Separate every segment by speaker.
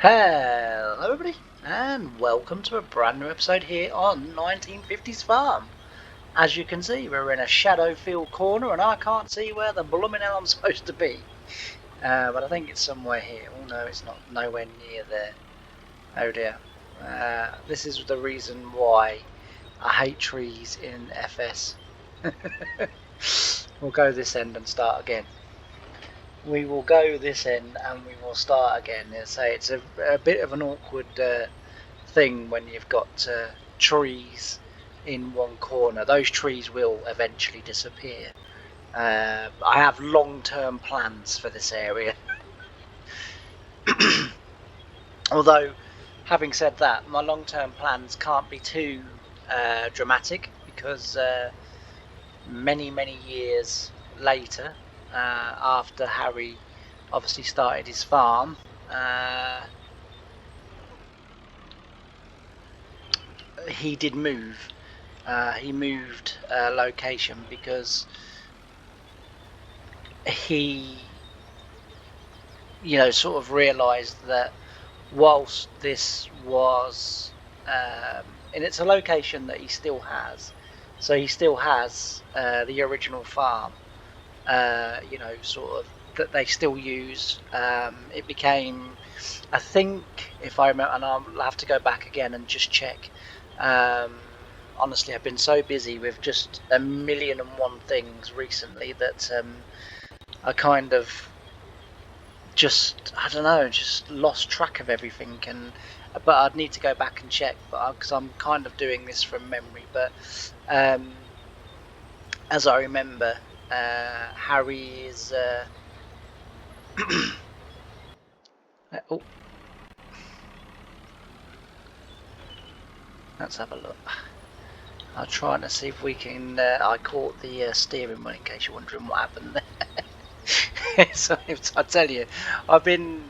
Speaker 1: Hello everybody, and welcome to a brand new episode here on 1950's Farm. As you can see, we're in a shadow-filled corner and I can't see where the blooming hell I'm supposed to be. But I think it's somewhere here. Oh no, it's not, nowhere near there. Oh dear. This is the reason why I hate trees in FS. We'll go this end and start again. We will go this end and we will start again. It's a bit of an awkward thing when you've got trees in one corner. Those trees will eventually disappear. I have long-term plans for this area. Although, having said that, my long-term plans can't be too dramatic because many years later, after Harry obviously started his farm, he did move. He moved location because he, sort of realised that whilst this was, and it's a location that he still has, so he still has the original farm, sort of that they still use. It became, I think, if I remember, and I'll have to go back again and just check. Honestly, I've been so busy with just a million and one things recently that I kind of just, I don't know, just lost track of everything. But I'd need to go back and check, but because I'm kind of doing this from memory. But as I remember, Harry is. Oh, let's have a look. I'm trying to see if we can. I caught the steering wheel in case you're wondering what happened there. So I tell you, I've been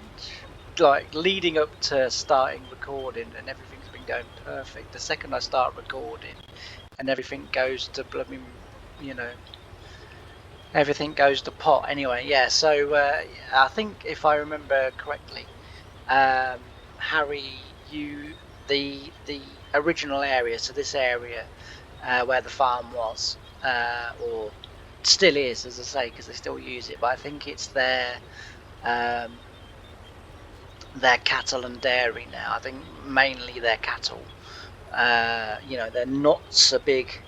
Speaker 1: like leading up to starting recording, and everything's been going perfect. The second I start recording, and everything goes to blooming, everything goes to pot. Anyway, yeah. So I think if I remember correctly, Harry, the original area, so this area where the farm was, or still is, as I say, because they still use it. But I think it's their cattle and dairy now. I think mainly their cattle. They're not so big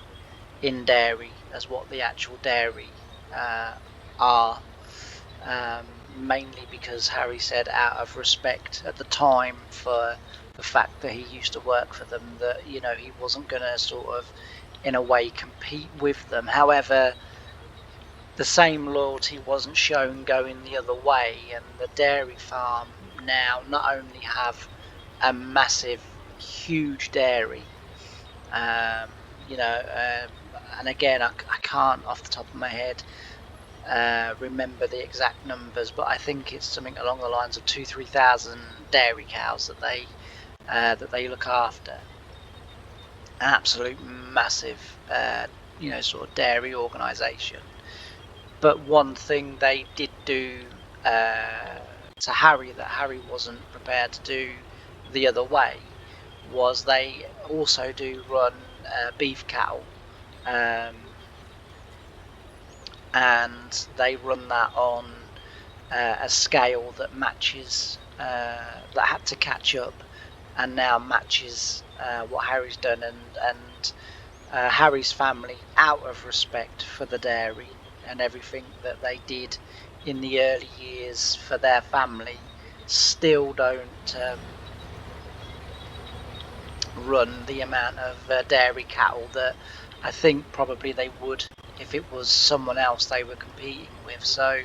Speaker 1: in dairy as what the actual dairy are. Mainly because Harry said, out of respect at the time for the fact that he used to work for them, that he wasn't going to sort of in a way compete with them. However, the same loyalty wasn't shown going the other way, and the dairy farm now not only have a massive, huge dairy, and again, I can't off the top of my head remember the exact numbers, but I think it's something along the lines of 2,000-3,000 dairy cows that they look after. An absolute massive, sort of dairy organisation. But one thing they did do to Harry that Harry wasn't prepared to do the other way was they also do run beef cattle. And they run that on a scale that matches, that had to catch up, and now matches what Harry's done, and Harry's family, out of respect for the dairy and everything that they did in the early years for their family, still don't run the amount of dairy cattle that I think probably they would if it was someone else they were competing with. So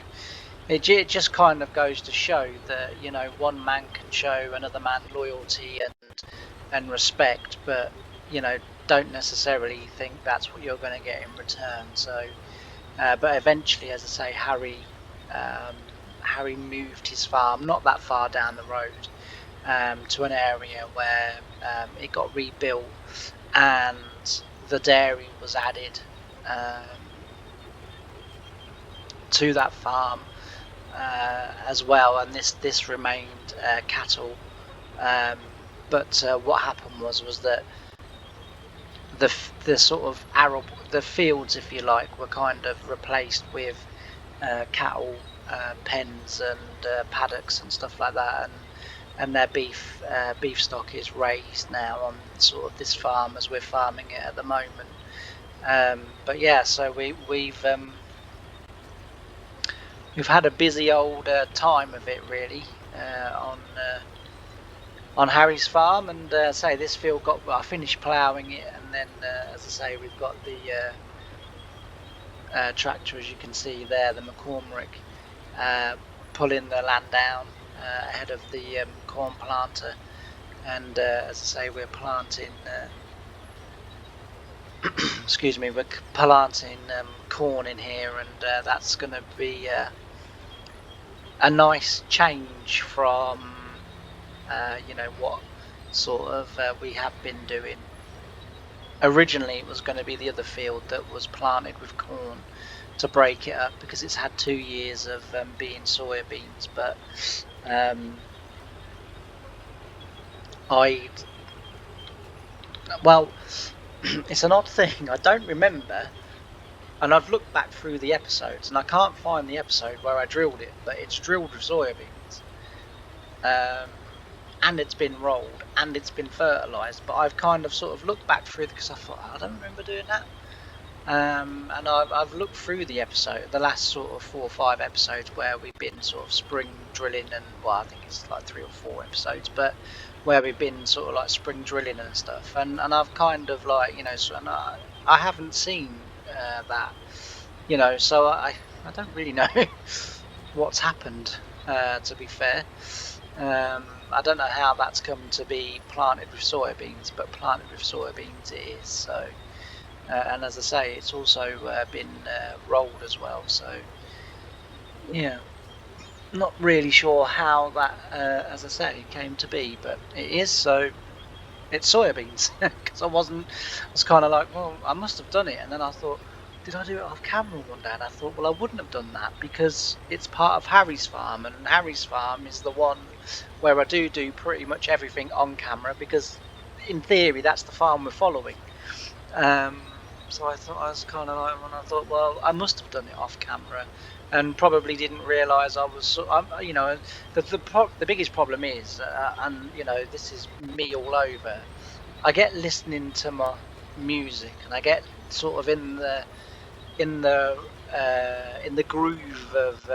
Speaker 1: it just kind of goes to show that one man can show another man loyalty and respect, but don't necessarily think that's what you're going to get in return. So but eventually, as I say, Harry moved his farm not that far down the road to an area where it got rebuilt and the dairy was added to that farm as well, and this remained cattle But what happened was that the sort of the fields, if you like, were kind of replaced with cattle pens and paddocks and stuff like that, and their beef stock is raised now on sort of this farm as we're farming it at the moment. But yeah, so we've had a busy old time of it really on Harry's farm, and say this field I finished ploughing it, and then as I say, we've got the tractor, as you can see there, the McCormick, pulling the land down ahead of the corn planter, and as I say, we're planting excuse me, we're planting corn in here, and that's going to be a nice change from what sort of we have been doing. Originally it was going to be the other field that was planted with corn to break it up, because it's had 2 years of being soybeans, but it's an odd thing, I don't remember, and I've looked back through the episodes and I can't find the episode where I drilled it, but it's drilled with soybeans, and it's been rolled and it's been fertilised, but I've kind of sort of looked back through because I thought, I don't remember doing that. And I've looked through the last sort of 4 or 5 episodes where we've been sort of spring drilling, and well, I think it's like 3 or 4 episodes, but where we've been sort of like spring drilling and stuff, and I've kind of like, and I haven't seen that, so I don't really know what's happened, to be fair. I don't know how that's come to be planted with soybeans, but planted with soybeans it is. So, and as I say, it's also been rolled as well. So, yeah, not really sure how that, as I say, came to be, but it is. So it's soybeans, because I was kind of like, well, I must have done it, and then I thought, did I do it off camera one day? And I thought, well, I wouldn't have done that because it's part of Harry's farm, and Harry's farm is the one where I do pretty much everything on camera, because in theory that's the farm we're following. So I thought, I was kind of like, when I thought, well, I must have done it off camera, and probably didn't realise I was, the biggest problem is, and this is me all over, I get listening to my music, and I get sort of in the groove of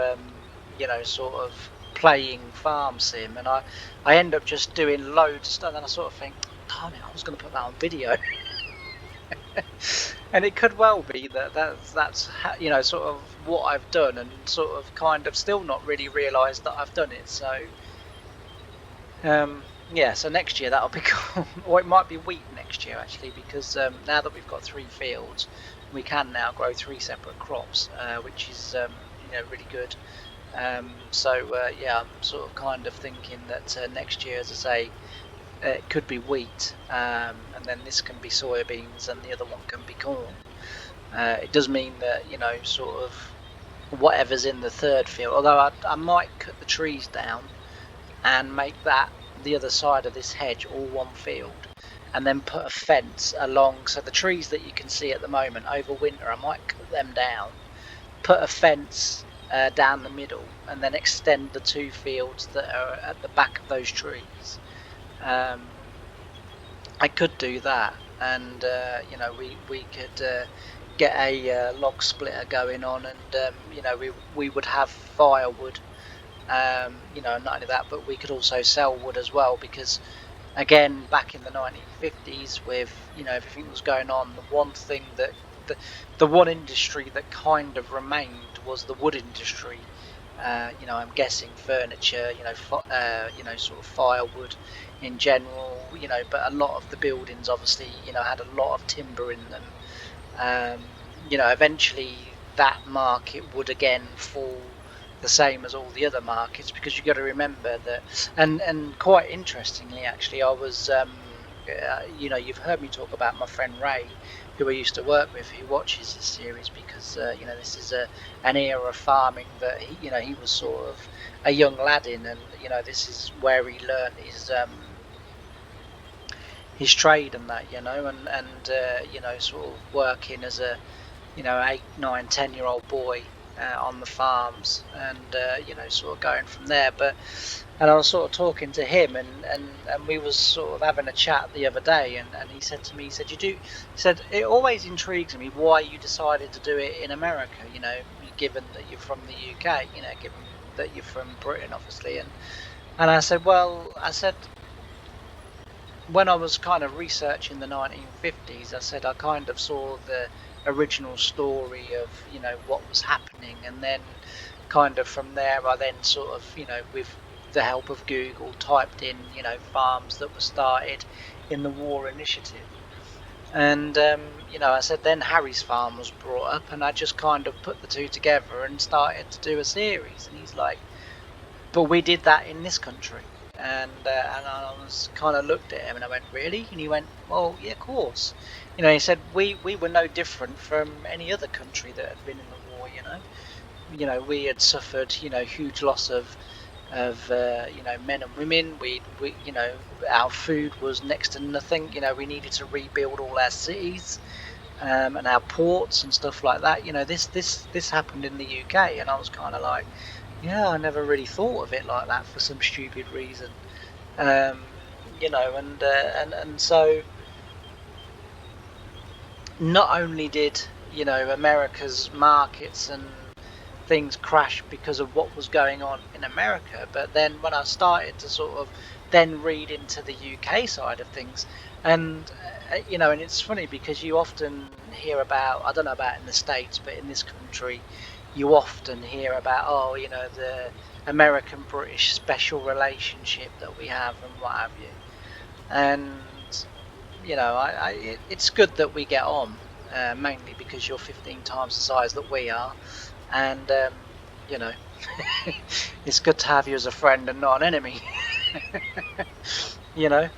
Speaker 1: sort of playing farm sim, and I end up just doing loads of stuff, and I sort of think, damn it, I was going to put that on video. And it could well be that's sort of what I've done, and sort of kind of still not really realised that I've done it. So yeah, so next year that'll be cool. Or it might be wheat next year actually, because now that we've got 3 fields, we can now grow 3 separate crops, which is really good. So yeah, I'm sort of kind of thinking that next year, as I say, it could be wheat, and then this can be soybeans, and the other one can be corn. It does mean that sort of whatever's in the 3rd field, although I might cut the trees down and make that the other side of this hedge all one field, and then put a fence along, so the trees that you can see at the moment over winter, I might cut them down, put a fence down the middle, and then extend the 2 fields that are at the back of those trees. I could do that, and we could get a log splitter going on, and we would have firewood. Not only that, but we could also sell wood as well, because again, back in the 1950s, with everything that was going on, the one thing that the one industry that kind of remained was the wood industry. I'm guessing furniture, sort of firewood in general, but a lot of the buildings obviously, had a lot of timber in them. Eventually that market would again fall the same as all the other markets, because you've got to remember that, and quite interestingly, actually, I was, you've heard me talk about my friend Ray, who I used to work with, who watches this series, because this is an era of farming that he was sort of a young lad in, and this is where he learned his his trade and that, and sort of working as a 8, 9, 10-year-old boy on the farms, and sort of going from there. And I was sort of talking to him, and we was sort of having a chat the other day, and he said to me, he said, it always intrigues me why you decided to do it in America, given that you're from the UK, given that you're from Britain, obviously. And I said, well, when I was kind of researching the 1950s, I said I kind of saw the original story of, what was happening. And then kind of from there, I then sort of, with the help of Google, typed in, farms that were started in the war initiative. And, I said then Harry's farm was brought up, and I just kind of put the two together and started to do a series. And he's like, but we did that in this country. And I was kind of looked at him and I went, really? And he went, well, yeah, of course. He said we were no different from any other country that had been in the war. We had suffered huge loss of men and women. We our food was next to nothing. We needed to rebuild all our cities and our ports and stuff like that. This happened in the UK, and I was kind of like, yeah, I never really thought of it like that for some stupid reason. And so not only did America's markets and things crash because of what was going on in America, but then when I started to sort of then read into the UK side of things, and and it's funny because you often hear about, I don't know about in the States, but in this country you often hear about, the American British special relationship that we have and what have you. And it's good that we get on, mainly because you're 15 times the size that we are, and it's good to have you as a friend and not an enemy. Yeah,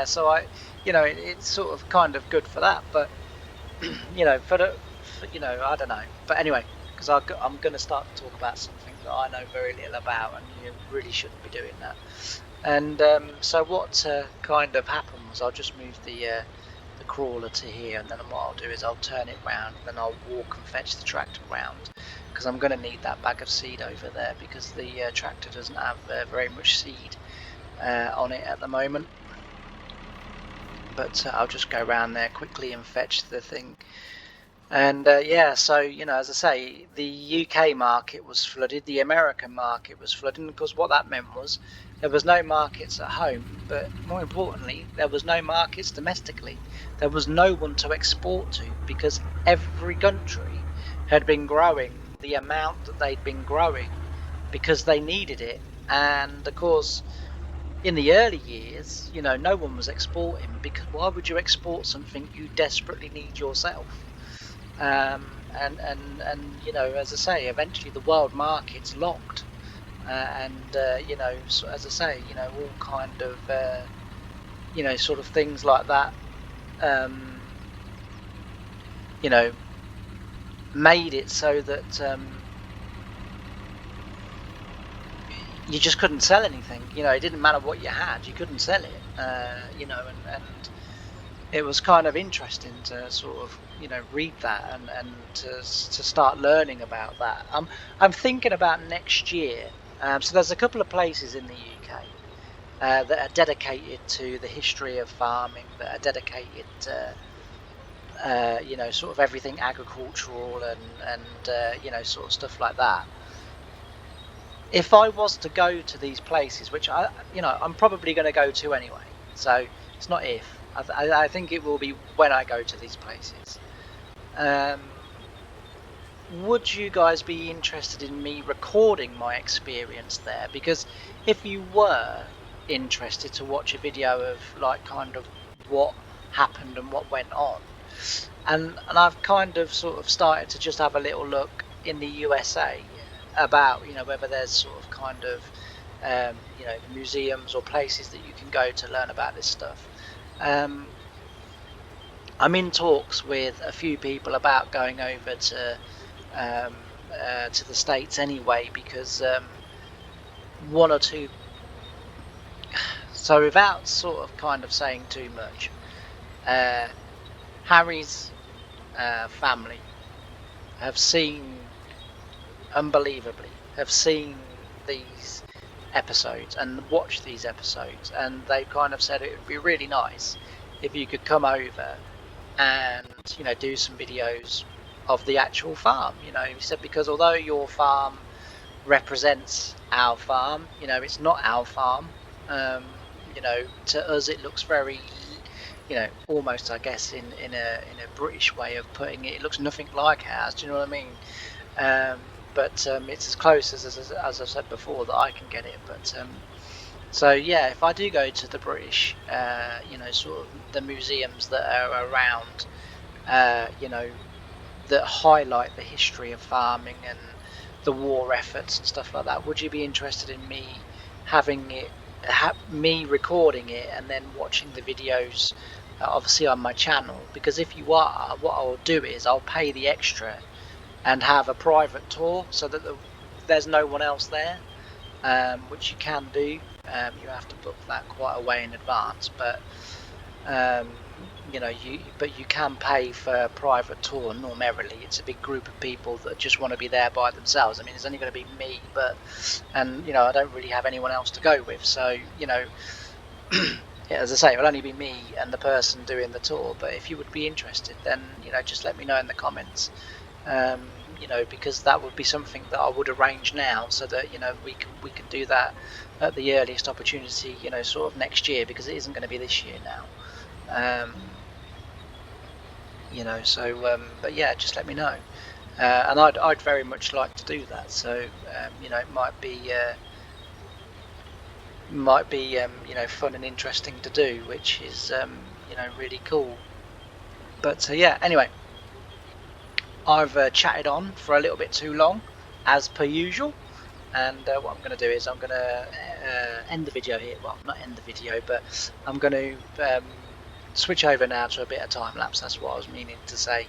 Speaker 1: so it's sort of kind of good for that, but I don't know, but anyway, because I'm going to start to talk about something that I know very little about, and you really shouldn't be doing that. And so what kind of happened was, I'll just move the crawler to here, and then what I'll do is I'll turn it round, and then I'll walk and fetch the tractor round, because I'm going to need that bag of seed over there, because the tractor doesn't have very much seed on it at the moment. But I'll just go around there quickly and fetch the thing. And yeah, so as I say, the UK market was flooded, the American market was flooded, because what that meant was there was no markets at home, but more importantly, there was no markets domestically. There was no one to export to, because every country had been growing the amount that they'd been growing because they needed it. And of course, in the early years, no one was exporting, because why would you export something you desperately need yourself? And as I say, eventually the world market's locked, so as I say, all kind of sort of things like that, made it so that you just couldn't sell anything. It didn't matter what you had, you couldn't sell it. And it was kind of interesting to sort of read that, and to start learning about that. I'm thinking about next year. So there's a couple of places in the UK that are dedicated to the history of farming, that are dedicated to sort of everything agricultural, and sort of stuff like that. If I was to go to these places, which I'm probably going to go to anyway, so it's not if, I think it will be when I go to these places. Would you guys be interested in me recording my experience there? Because if you were interested to watch a video of like kind of what happened and what went on, and I've kind of sort of started to just have a little look in the USA about whether there's sort of kind of museums or places that you can go to learn about this stuff. I'm in talks with a few people about going over to the States anyway, because one or two So without sort of kind of saying too much, uh, Harry's family have seen, unbelievably, have seen these episodes and watched these episodes, and they kind of said it would be really nice if you could come over and do some videos of the actual farm. He said, because although your farm represents our farm, it's not our farm. To us it looks very, almost, I guess, in a British way of putting it, it looks nothing like ours. Do you know what I mean? But it's as close as I've said before that I can get it. But so yeah, if I do go to the British, sort of the museums that are around, that highlight the history of farming and the war efforts and stuff like that, would you be interested in me having it, me recording it and then watching the videos, obviously on my channel? Because if you are, what I'll do is I'll pay the extra and have a private tour so that there's no one else there, which you can do. You have to book that quite a way in advance, but you can pay for a private tour. Normally it's a big group of people that just want to be there by themselves. I mean, it's only going to be me, and I don't really have anyone else to go with, so as I say, it'll only be me and the person doing the tour. But if you would be interested, then just let me know in the comments, because that would be something that I would arrange now, so that we can do that at the earliest opportunity, sort of next year, because it isn't going to be this year now. But yeah, just let me know, and I'd very much like to do that. So it might be fun and interesting to do, which is really cool. But yeah, anyway, I've chatted on for a little bit too long, as per usual. And what I'm going to do is I'm going to end the video here. Well, not end the video, but I'm going to switch over now to a bit of time lapse. That's what I was meaning to say.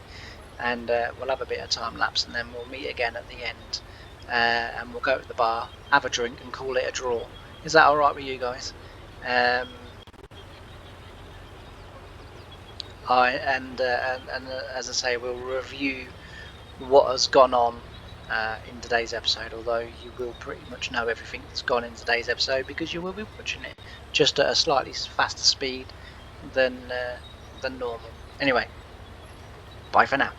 Speaker 1: And we'll have a bit of time lapse, and then we'll meet again at the end, and we'll go to the bar, have a drink, and call it a draw. Is that all right with you guys? And as I say, we'll review what has gone on in today's episode, although you will pretty much know everything that's gone in today's episode because you will be watching it just at a slightly faster speed than normal. Anyway, bye for now.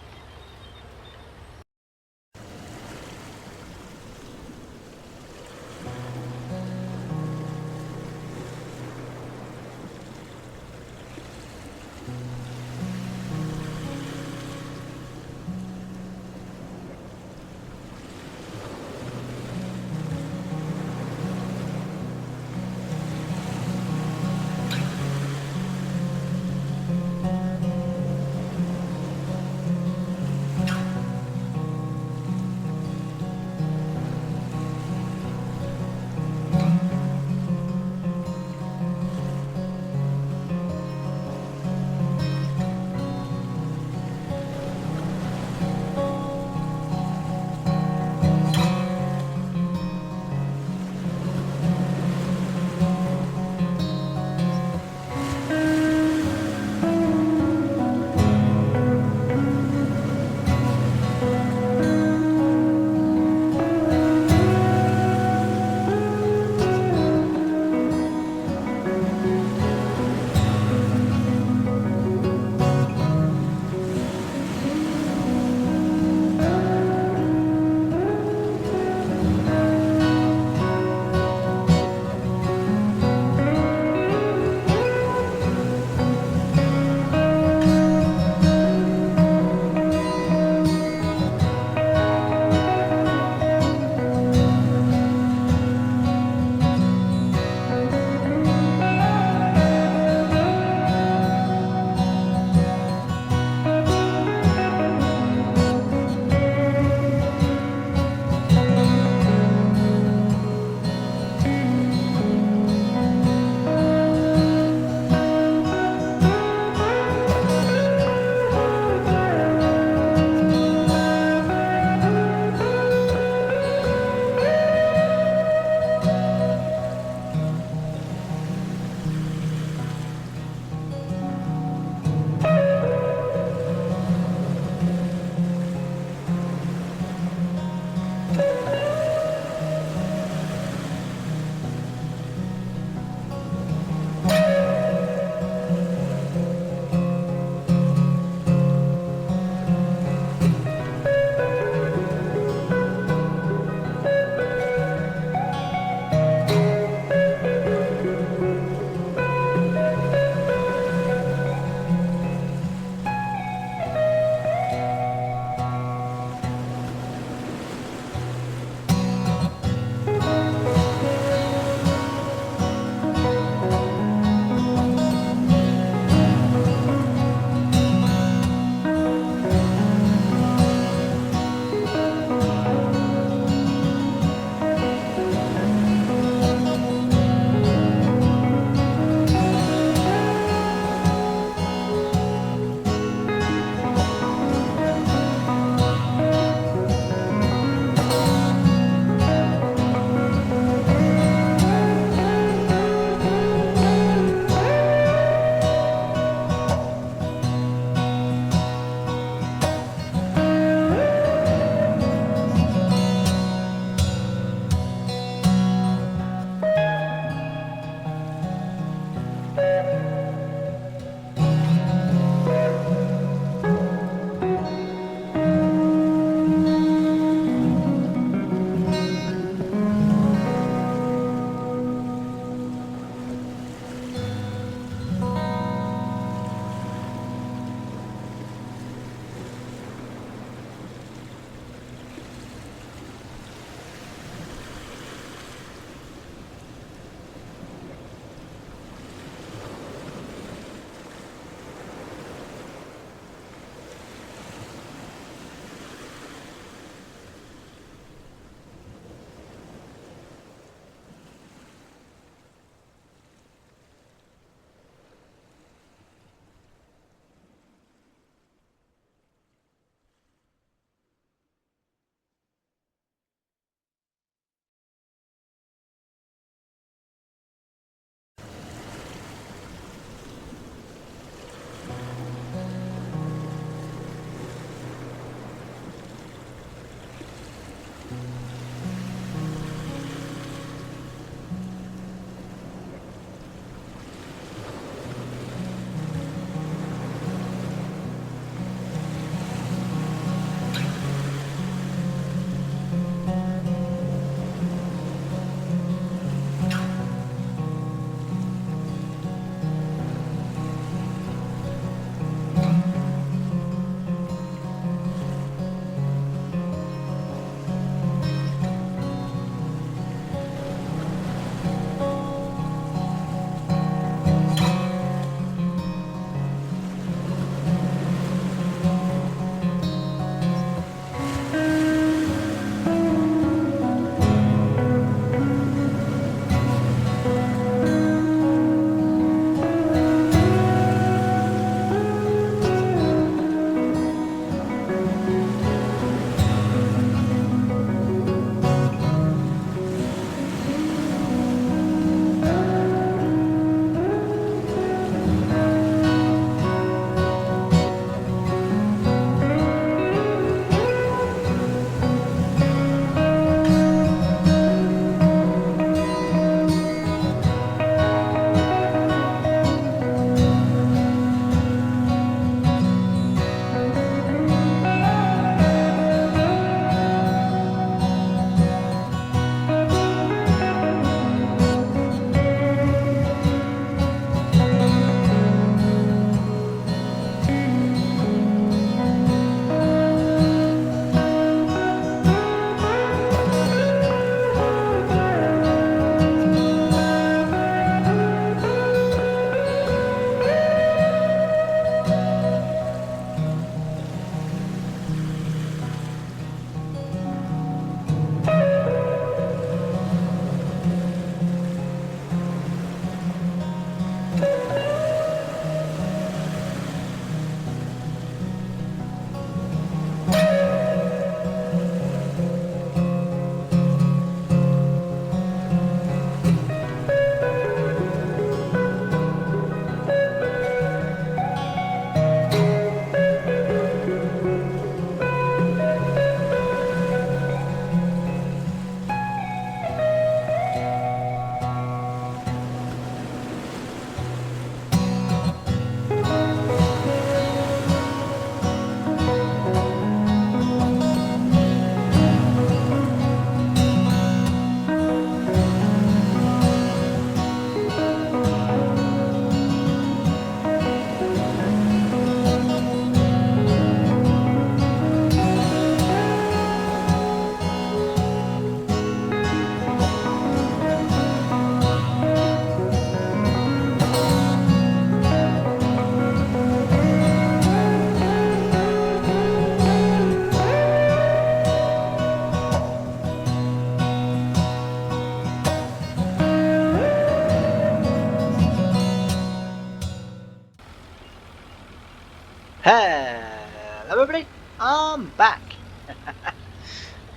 Speaker 1: Hello everybody, I'm back.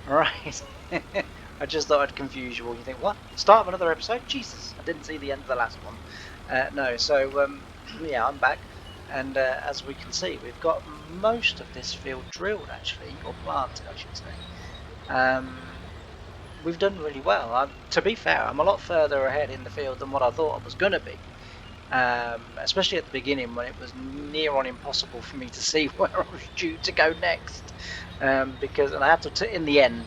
Speaker 1: Right. I just thought I'd confuse you all. You think, what? Start of another episode? Jesus, I didn't see the end of the last one. No, so yeah, I'm back. And as we can see, we've got most of this field drilled actually, or planted I should say. We've done really well. To be fair, I'm a lot further ahead in the field than what I thought I was going to be. Especially at the beginning when it was near on impossible for me to see where I was due to go next. Because, and I had to, in the end,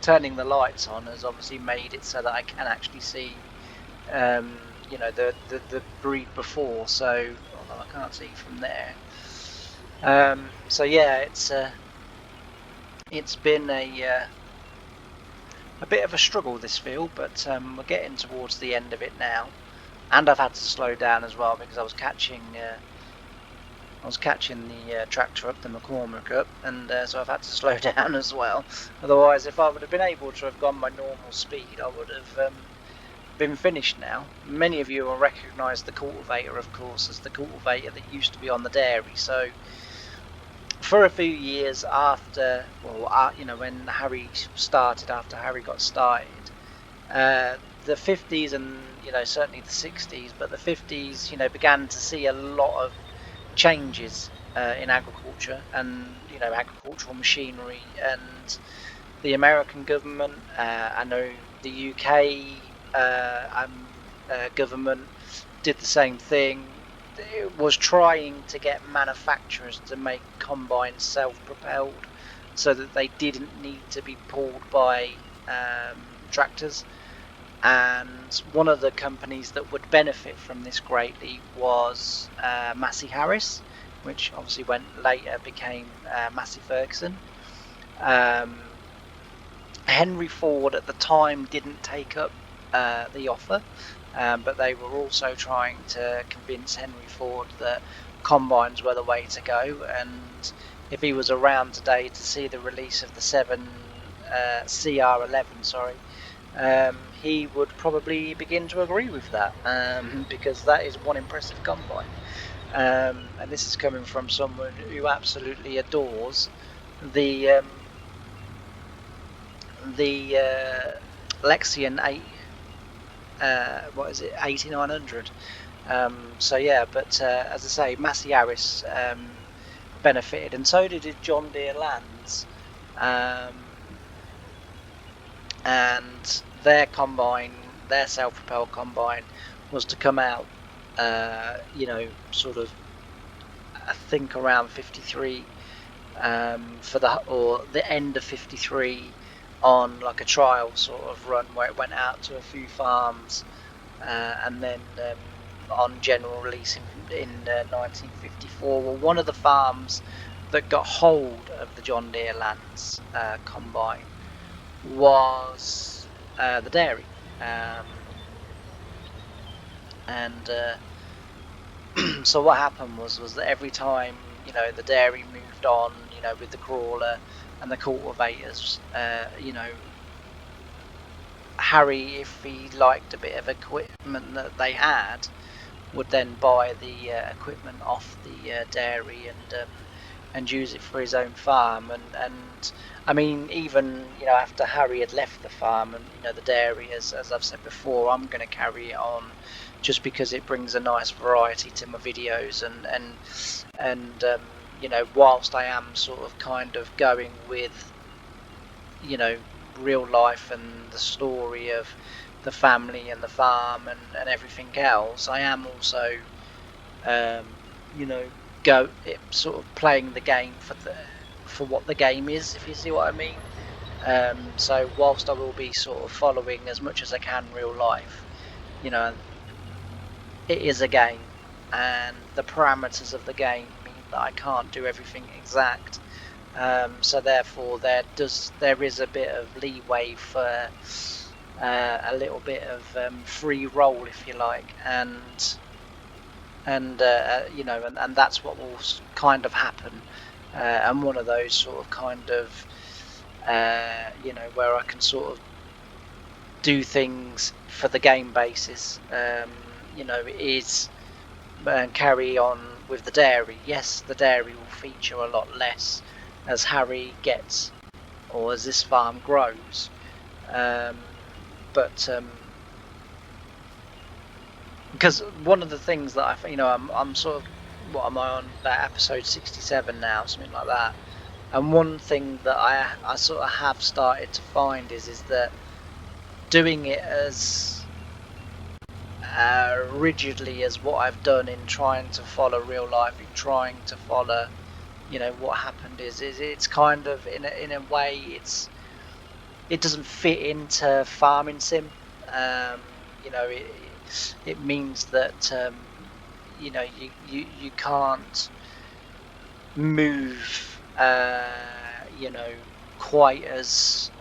Speaker 1: turning the lights on has obviously made it so that I can actually see, the breed before. So, although I can't see from there. So yeah, it's been a bit of a struggle this field, but we're getting towards the end of it now. And I've had to slow down as well because I was catching the tractor up, the McCormick up, and so I've had to slow down as well. Otherwise, if I would have been able to have gone my normal speed, I would have been finished now. Many of you will recognise the cultivator, of course, as the cultivator that used to be on the dairy. So for a few years after, when Harry started, after Harry got started, the 50s and certainly the 60s, but the 50s began to see a lot of changes in agriculture and agricultural machinery, and the American government, I know the UK government did the same thing. It was trying to get manufacturers to make combines self-propelled so that they didn't need to be pulled by tractors. And one of the companies that would benefit from this greatly was Massey Harris, which obviously later became Massey Ferguson. Henry Ford at the time didn't take up the offer, but they were also trying to convince Henry Ford that combines were the way to go. And if he was around today to see the release of the CR11, he would probably begin to agree with that, because that is one impressive combine. And this is coming from someone who absolutely adores the Lexion 8900. So yeah, but as I say, Massey Harris benefited, and so did John Deere Lands, and their combine, their self-propelled combine, was to come out, sort of, I think around 53, for the end of 53, on like a trial sort of run where it went out to a few farms, and then on general release in 1954. Well, one of the farms that got hold of the John Deere Lands combine was the dairy, and so what happened was that every time the dairy moved on, with the crawler and the cultivators, Harry, if he liked a bit of equipment that they had, would then buy the equipment off the dairy and use it for his own farm. And I mean, even after Harry had left the farm, and the dairy, as I've said before, I'm going to carry it on just because it brings a nice variety to my videos, and whilst I am sort of kind of going with real life and the story of the family and the farm and everything else, I am also sort of playing the game for what the game is, if you see what I mean. So whilst I will be sort of following as much as I can real life, it is a game, and the parameters of the game mean that I can't do everything exact. So therefore there is a bit of leeway for a little bit of free roll, if you like, and that's what will kind of happen. And one of those sort of kind of where I can sort of do things for the game basis, is carry on with the dairy. Yes, the dairy will feature a lot less as Harry gets, or as this farm grows. But because one of the things that I'm sort of, what am I on, that episode 67 now, something like that. And one thing that I sort of have started to find is that doing it as rigidly as what I've done in trying to follow real life, in trying to follow, what happened is it's kind of in a way it doesn't fit into farming sim. It means that you can't move quite as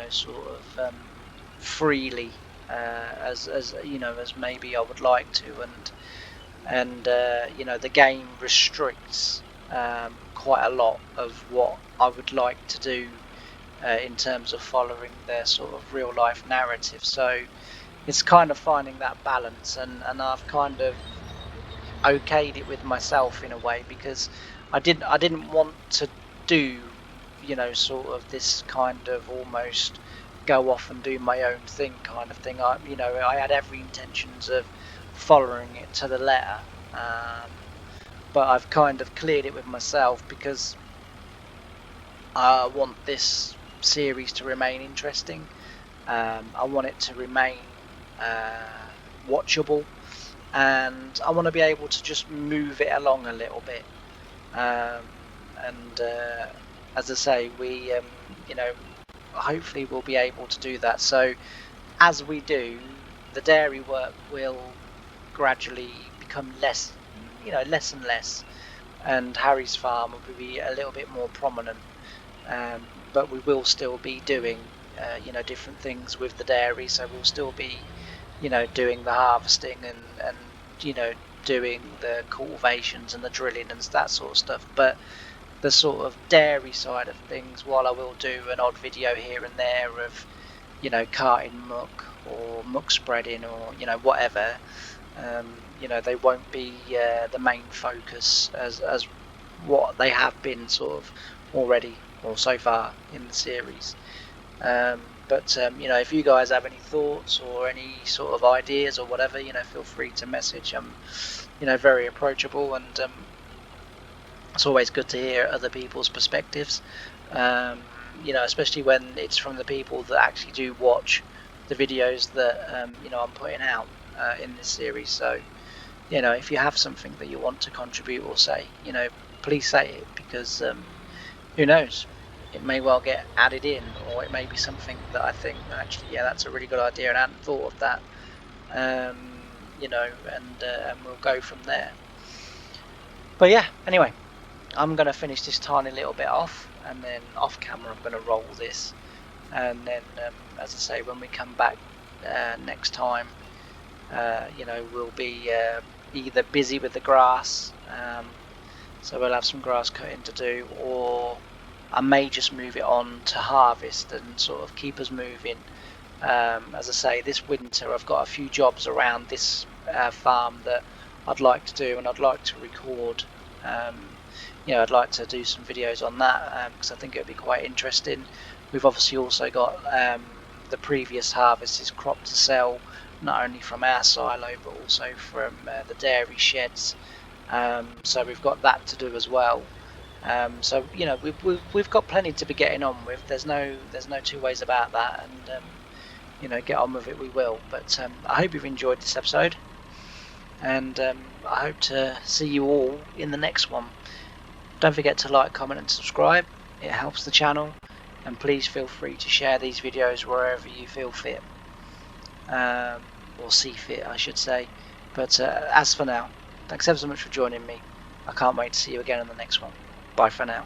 Speaker 1: sort of freely as maybe I would like to, and the game restricts quite a lot of what I would like to do in terms of following their sort of real life narrative. So it's kind of finding that balance, and I've kind of okayed it with myself in a way, because I didn't want to do sort of this kind of almost go off and do my own thing kind of thing. I had every intentions of following it to the letter, but I've kind of cleared it with myself because I want this series to remain interesting. I want it to remain watchable, and I want to be able to just move it along a little bit. And as I say, we hopefully we'll be able to do that. So as we do, the dairy work will gradually become less and less, and Harry's farm will be a little bit more prominent. But we will still be doing different things with the dairy, so we'll still be doing the harvesting and doing the cultivations and the drilling and that sort of stuff. But the sort of dairy side of things, while I will do an odd video here and there of carting muck or muck spreading or whatever, they won't be the main focus as what they have been sort of already or so far in the series. But if you guys have any thoughts or any sort of ideas or whatever, feel free to message. I'm very approachable, and it's always good to hear other people's perspectives, especially when it's from the people that actually do watch the videos that I'm putting out in this series. So if you have something that you want to contribute or say, please say it, because who knows, it may well get added in, or it may be something that I think actually, yeah, that's a really good idea and I hadn't thought of that, and we'll go from there. But yeah, anyway, I'm going to finish this tiny little bit off, and then off camera I'm going to roll this, and then as I say, when we come back next time, we'll be either busy with the grass, so we'll have some grass cutting to do, or I may just move it on to harvest and sort of keep us moving. As I say, this winter I've got a few jobs around this farm that I'd like to do, and I'd like to record. I'd like to do some videos on that because I think it would be quite interesting. We've obviously also got the previous harvest's crop to sell, not only from our silo but also from the dairy sheds. So we've got that to do as well. So we've got plenty to be getting on with. There's no two ways about that, and get on with it we will. But I hope you've enjoyed this episode, and I hope to see you all in the next one. Don't forget to like, comment and subscribe. It helps the channel, and please feel free to share these videos wherever you feel fit, or see fit I should say. But as for now, thanks ever so much for joining me. I can't wait to see you again in the next one. Bye for now.